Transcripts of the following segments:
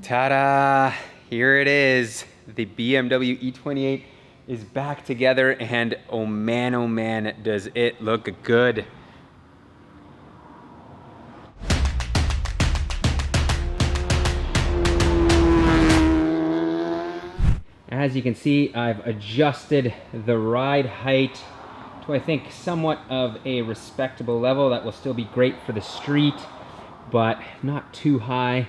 Ta-da! Here it is. The BMW E28 is back together, and oh man, does it look good. As you can see, I've adjusted the ride height to, I think, somewhat of a respectable level that will still be great for the street, but not too high.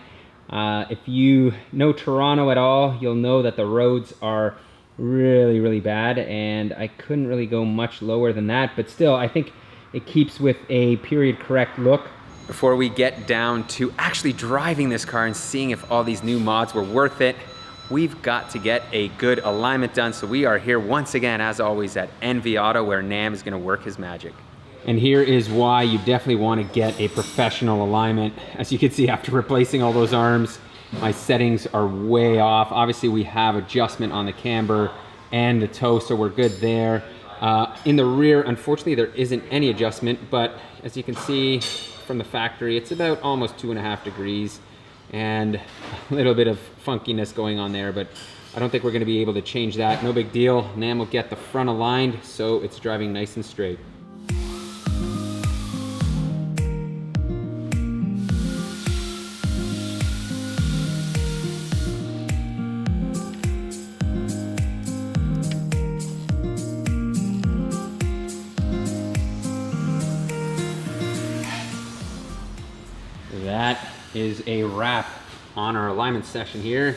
If you know Toronto at all, you'll know that the roads are really bad, and I couldn't really go much lower than that, but still, I think it keeps with a period correct look. Before we get down to actually driving this car and seeing if all these new mods were worth it, we've got to get a good alignment done. So we are here once again, as always, at NV Auto, where Nam is gonna work his magic. And here is why you definitely want to get a professional alignment. As you can see, after replacing all those arms, my settings are way off. Obviously, we have adjustment on the camber and the toe, so we're good there. In the rear, unfortunately, there isn't any adjustment, but as you can see from the factory, it's about almost 2.5 degrees. And a little bit of funkiness going on there, but I don't think we're going to be able to change that. No big deal. Nam will get the front aligned so it's driving nice and straight. That is a wrap on our alignment session here.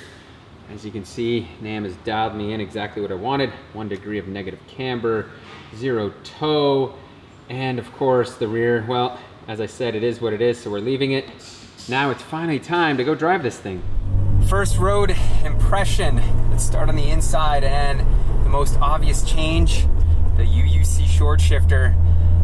As you can see, Nam has dialed me in exactly what I wanted. 1 degree of negative camber, 0 toe, and of course the rear, well, as I said, it is what it is, so we're leaving it. Now it's finally time to go drive this thing. First road impression. Let's start on the inside, and the most obvious change, the UUC short shifter.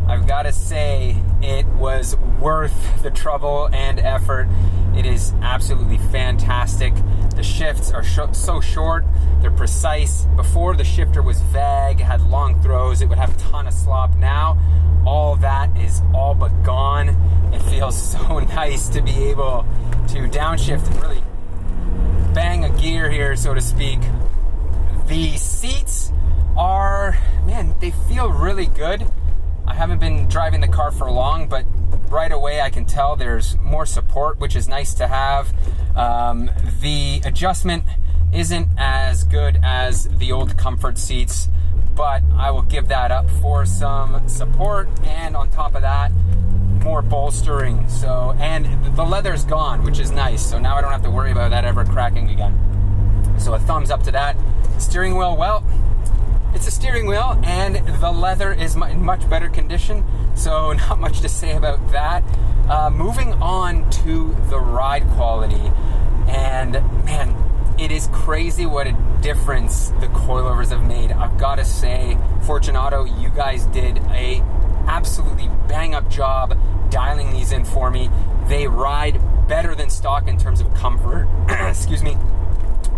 I've got to say, it was worth the trouble and effort. It is absolutely fantastic. The shifts are so short, they're precise. Before, the shifter was vague, had long throws, it would have a ton of slop. Now, all that is all but gone. It feels so nice to be able to downshift and really bang a gear here, so to speak. The seats are, man, they feel really good. I haven't been driving the car for long, but right away I can tell there's more support, which is nice to have. The adjustment isn't as good as the old comfort seats, but I will give that up for some support, and on top of that, more bolstering. So, and the leather's gone, which is nice, so now I don't have to worry about that ever cracking again. So a thumbs up to that. Steering wheel, well, it's a steering wheel, and the leather is in much better condition, so not much to say about that. Moving on to the ride quality, and man, it is crazy what a difference the coilovers have made. I've got to say, Fortunato, you guys did a absolutely bang-up job dialing these in for me. They ride better than stock in terms of comfort. Excuse me.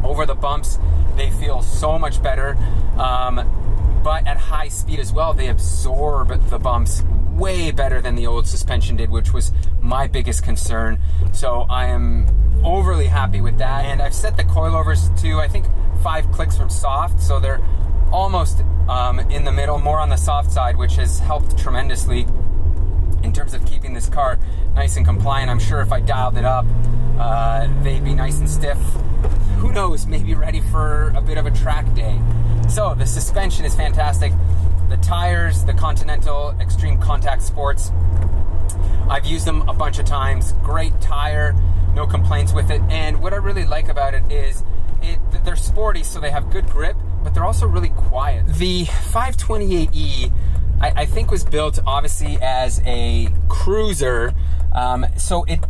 Over the bumps, they feel so much better, but at high speed as well, they absorb the bumps way better than the old suspension did, which was my biggest concern. So I am overly happy with that, and I've set the coilovers to, I think, 5 clicks from soft, so they're almost in the middle, more on the soft side, which has helped tremendously in terms of keeping this car nice and compliant. I'm sure if I dialed it up, they'd be nice and stiff. Who knows, maybe ready for a bit of a track day. So the suspension is fantastic. The tires, the Continental Extreme Contact Sports, I've used them a bunch of times. Great tire, no complaints with it. And what I really like about it is they're sporty, so they have good grip, but they're also really quiet. The 528e, I think, was built obviously as a cruiser, so it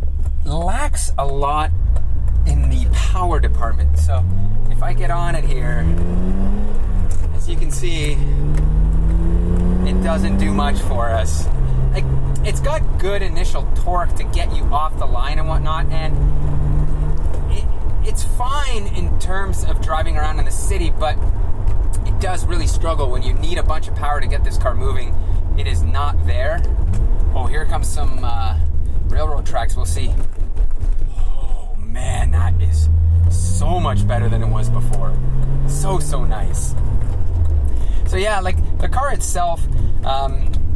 lacks a lot in the power department. So if I get on it here, as you can see, it doesn't do much for us. Like, it's got good initial torque to get you off the line and whatnot, and it's fine in terms of driving around in the city, but it does really struggle when you need a bunch of power to get this car moving. It is not there. Oh, here comes some railroad tracks. We'll see. Oh man, that is much better than it was before. So nice. So yeah, like the car itself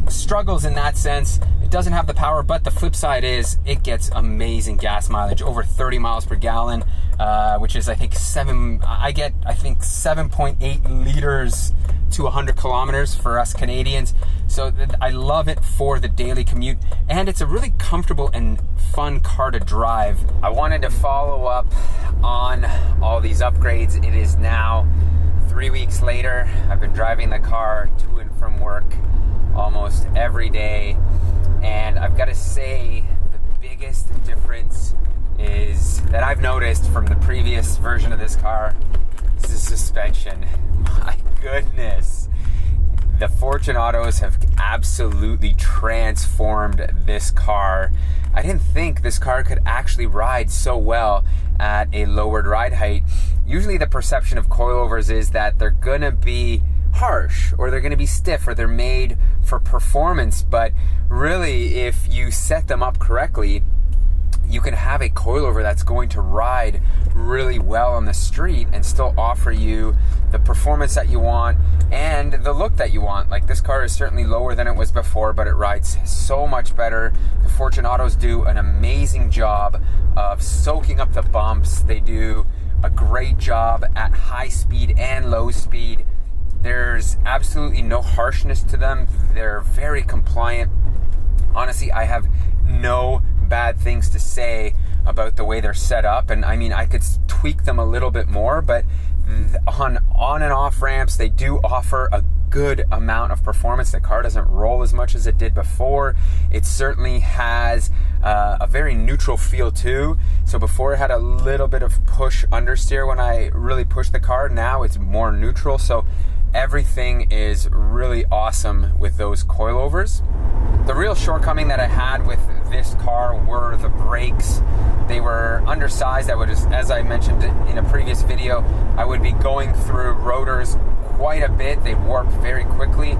struggles in that sense. It doesn't have the power, but the flip side is it gets amazing gas mileage, over 30 miles per gallon, which is I think 7.8 liters to 100 kilometers for us Canadians. So I love it for the daily commute, and it's a really comfortable and fun car to drive. I wanted to follow up on all these upgrades. It is now 3 weeks later. I've been driving the car to and from work almost every day, and I've got to say the biggest difference is that I've noticed from the previous version of this car is the suspension. My goodness, the Fortunautos have absolutely transformed this car. I didn't think this car could actually ride so well at a lowered ride height. Usually the perception of coilovers is that they're gonna be harsh, or they're going to be stiff, or they're made for performance, but really if you set them up correctly, you can have a coilover that's going to ride really well on the street and still offer you the performance that you want and the look that you want. Like, this car is certainly lower than it was before, but it rides so much better. The Fortunautos do an amazing job of soaking up the bumps. They do a great job at high speed and low speed. There's absolutely no harshness to them. They're very compliant. Honestly, I have no bad things to say about the way they're set up. And I mean, I could tweak them a little bit more, but on and off ramps, they do offer a good amount of performance. The car doesn't roll as much as it did before. It certainly has a very neutral feel too. So before it had a little bit of push understeer when I really pushed the car. Now it's more neutral. So everything is really awesome with those coilovers. The real shortcoming that I had with this car were the brakes. They were undersized. As I mentioned in a previous video, I would be going through rotors quite a bit. They warp very quickly.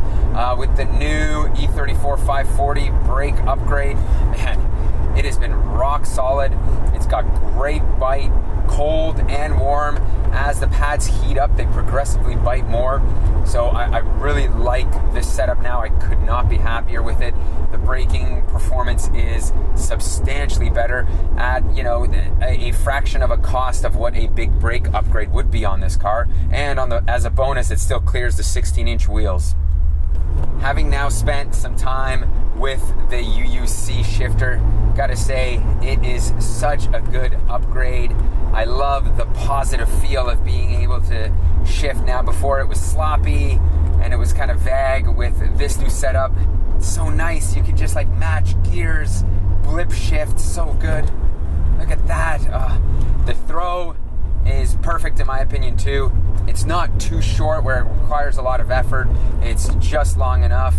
With the new E34 540 brake upgrade, man, it has been rock solid. It's got great bite, cold and warm. As the pads heat up, they progressively bite more. So I really like this setup now. I could not be happier with it. The braking performance is substantially better at, a fraction of a cost of what a big brake upgrade would be on this car. And as a bonus, it still clears the 16-inch wheels. Having now spent some time with the UUC shifter, gotta say, it is such a good upgrade. I love the positive feel of being able to shift now. Before it was sloppy and it was kind of vague. With this new setup, it's so nice. You can just like match gears, blip shift, so good. Look at that. The throw is perfect in my opinion too. It's not too short where it requires a lot of effort. It's just long enough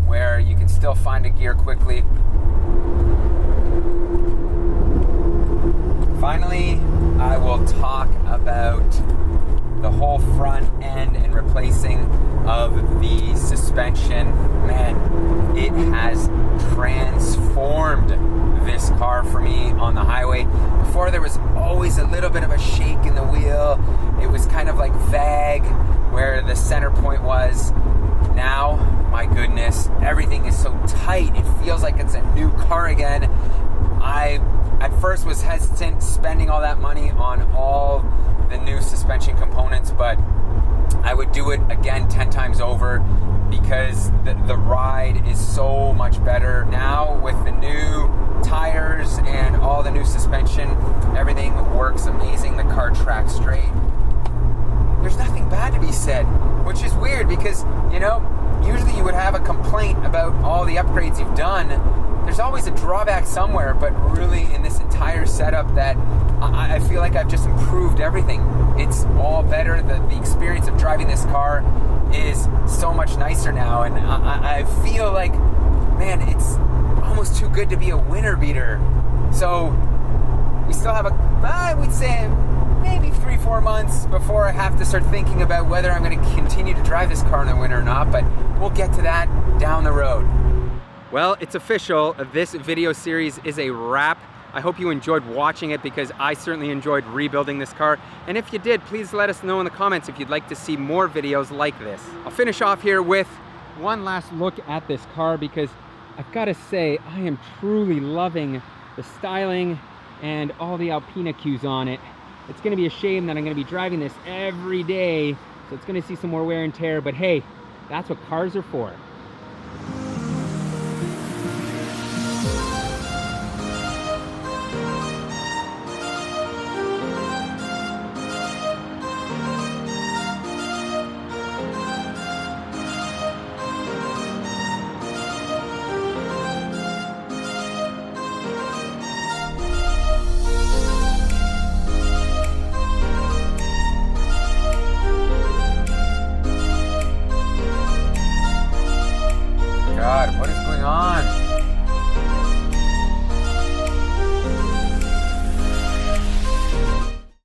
where you can still find a gear quickly. Finally, I will talk about the whole front end and replacing of the suspension. Man, it has transformed this car for me on the highway. Before, there was always a little bit of a shake in the wheel. It was kind of like vague where the center point was. Now, my goodness, everything is so tight. It feels like it's a new car again. I at first was hesitant spending all that money on all the new suspension components, but I would do it again 10 times over because the ride is so much better. Now with the new tires and all the new suspension, everything works amazing. The car tracks straight. There's nothing bad to be said, which is weird because, usually you would have a complaint about all the upgrades you've done. There's always a drawback somewhere, but really in this entire setup that I feel like I've just improved everything. It's all better. The experience of driving this car is so much nicer now, and I feel like, man, it's almost too good to be a winner beater. So we still have I would say maybe 3-4 months before I have to start thinking about whether I'm going to continue to drive this car in the winter or not, but we'll get to that down the road. Well, it's official. This video series is a wrap. I hope you enjoyed watching it, because I certainly enjoyed rebuilding this car. And if you did, please let us know in the comments if you'd like to see more videos like this. I'll finish off here with one last look at this car, because I've got to say, I am truly loving the styling and all the Alpina cues on it. It's going to be a shame that I'm going to be driving this every day, so it's going to see some more wear and tear, but hey, that's what cars are for.